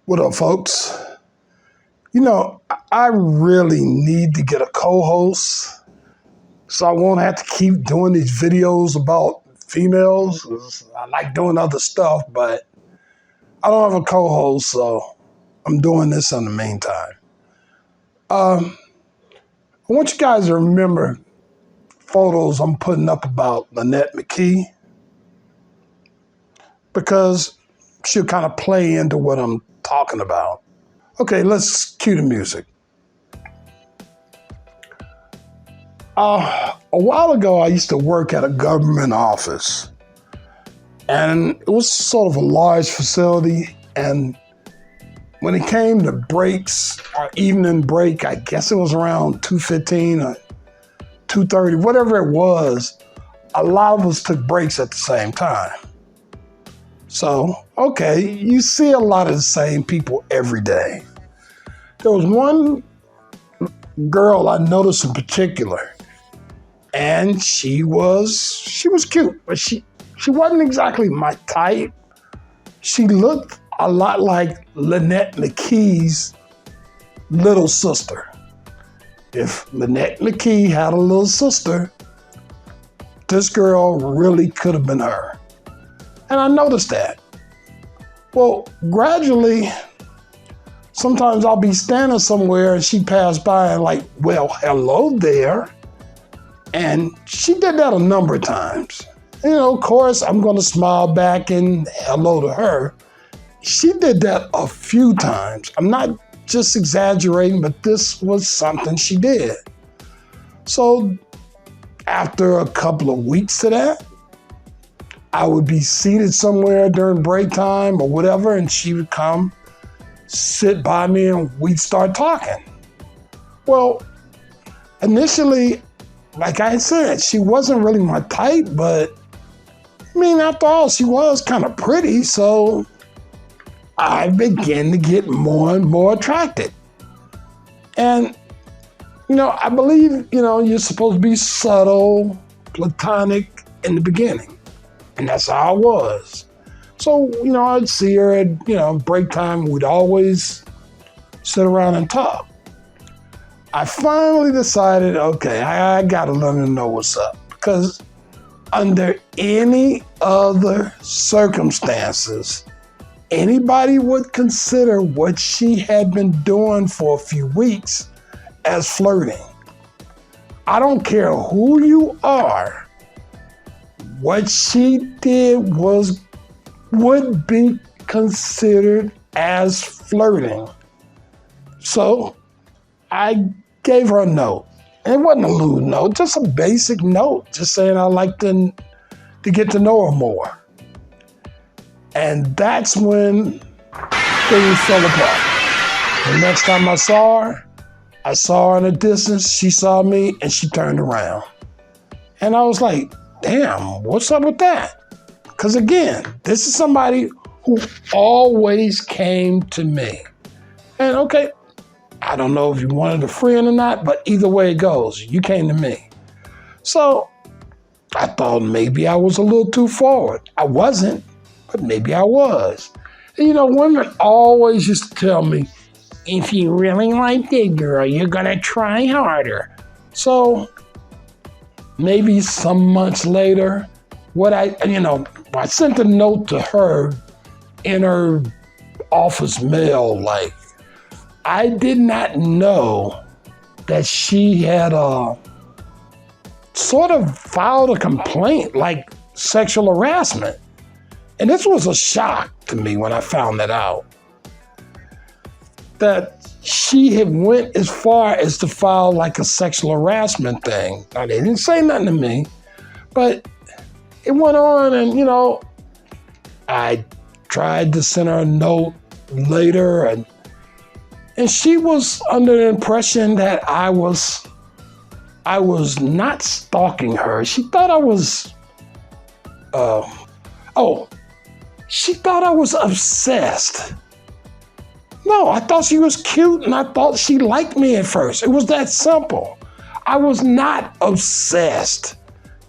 What up, folks? I really need to get a co-host so I won't have to keep doing these videos about females. I like doing other stuff, but I don't have a co-host, so I'm doing this in the meantime. I want you guys to remember photos I'm putting up about Lynette McKee because she'll kind of play into what I'm talking about. Okay, let's cue the music. A while ago, I used to work at a government office, and it was sort of a large facility. And when it came to breaks, or evening break, I guess it was around 2:15 or 2:30, whatever it was, a lot of us took breaks at the same time. So, okay, you see a lot of the same people every day. There was one girl I noticed in particular, and she was cute, but she wasn't exactly my type. She looked a lot like Lynette McKee's little sister. If Lynette McKee had a little sister, this girl really could have been her. And I noticed that. Well, gradually, sometimes I'll be standing somewhere and she passed by and like, well, hello there. And she did that a number of times. Of course, I'm going to smile back and hello to her. She did that a few times. I'm not just exaggerating, but this was something she did. So after a couple of weeks of that, I would be seated somewhere during break time or whatever, and she would come sit by me and we'd start talking. Well, initially, like I said, she wasn't really my type, but after all, she was kind of pretty, so I began to get more and more attracted. And, I believe, you're supposed to be subtle, platonic in the beginning. And that's how I was. So, I'd see her at, break time. We'd always sit around and talk. I finally decided, okay, I got to let her know what's up. Because under any other circumstances, anybody would consider what she had been doing for a few weeks as flirting. I don't care who you are. What she did would be considered as flirting. So I gave her a note. It wasn't a lewd note, just a basic note, just saying I'd like to get to know her more. And that's when things fell apart. The next time I saw her in the distance, she saw me and she turned around. And I was like, damn, what's up with that? Because again, this is somebody who always came to me. And okay, I don't know if you wanted a friend or not, but either way it goes, you came to me. So I thought maybe I was a little too forward. I wasn't, but maybe I was. And women always used to tell me, if you really like that girl, you're gonna try harder. So maybe some months later, I sent a note to her in her office mail, like, I did not know that she had sort of filed a complaint, like sexual harassment. And this was a shock to me when I found that out. That she had went as far as to file like a sexual harassment thing. Now, they didn't say nothing to me, but it went on and, I tried to send her a note later and she was under the impression that I was not stalking her. She thought I was, she thought I was obsessed. No, I thought she was cute and I thought she liked me at first. It was that simple. I was not obsessed.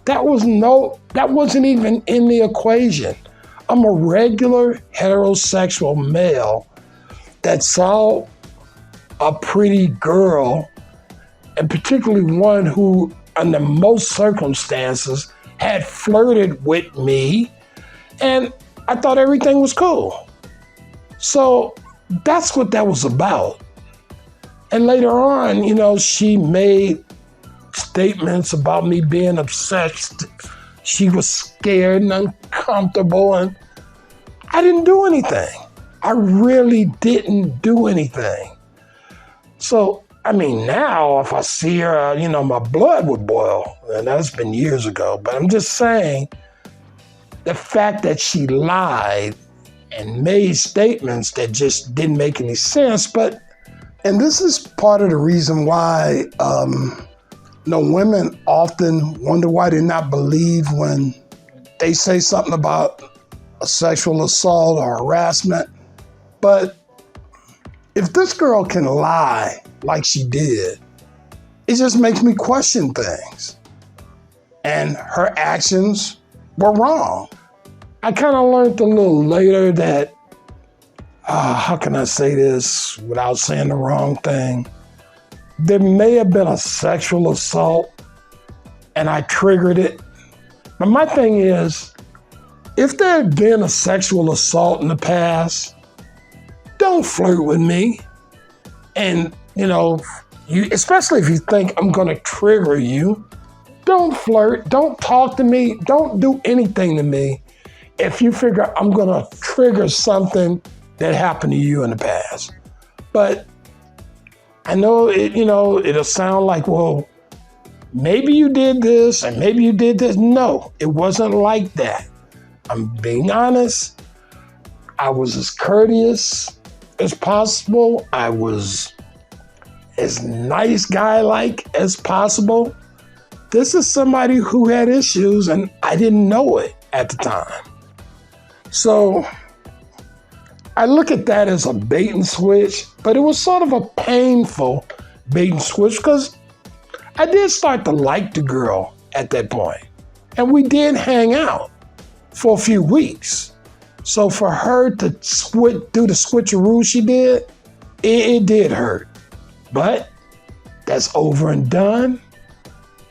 That wasn't even in the equation. I'm a regular heterosexual male that saw a pretty girl, and particularly one who, under most circumstances, had flirted with me, and I thought everything was cool. So that's what that was about. And later on, she made statements about me being obsessed. She was scared and uncomfortable, and I didn't do anything. I really didn't do anything. So, now if I see her, my blood would boil. And that's been years ago. But I'm just saying, the fact that she lied and made statements that just didn't make any sense. And this is part of the reason why, women often wonder why they're not believed when they say something about a sexual assault or harassment. But if this girl can lie like she did, it just makes me question things. And her actions were wrong. I kind of learned a little later that, how can I say this without saying the wrong thing? There may have been a sexual assault and I triggered it. But my thing is, if there had been a sexual assault in the past, don't flirt with me. And, especially if you think I'm going to trigger you, don't flirt, don't talk to me, don't do anything to me if you figure I'm going to trigger something that happened to you in the past. But I know it'll sound like, well, maybe you did this and maybe you did this. No, it wasn't like that. I'm being honest. I was as courteous as possible. I was as nice guy-like as possible. This is somebody who had issues and I didn't know it at the time. So I look at that as a bait and switch, but it was sort of a painful bait and switch because I did start to like the girl at that point. And we did hang out for a few weeks. So for her to do the switcheroo she did, it did hurt. But that's over and done.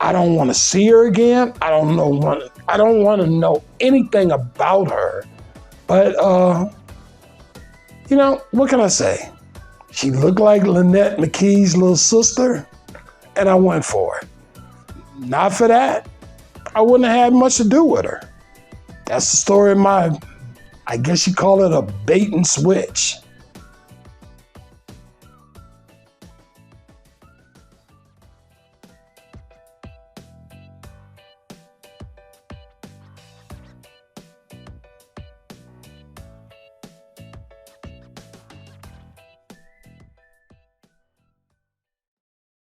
I don't want to see her again. I don't want to know anything about her. But, what can I say? She looked like Lynette McKee's little sister, and I went for it. Not for that, I wouldn't have had much to do with her. That's the story of I guess you call it a bait and switch.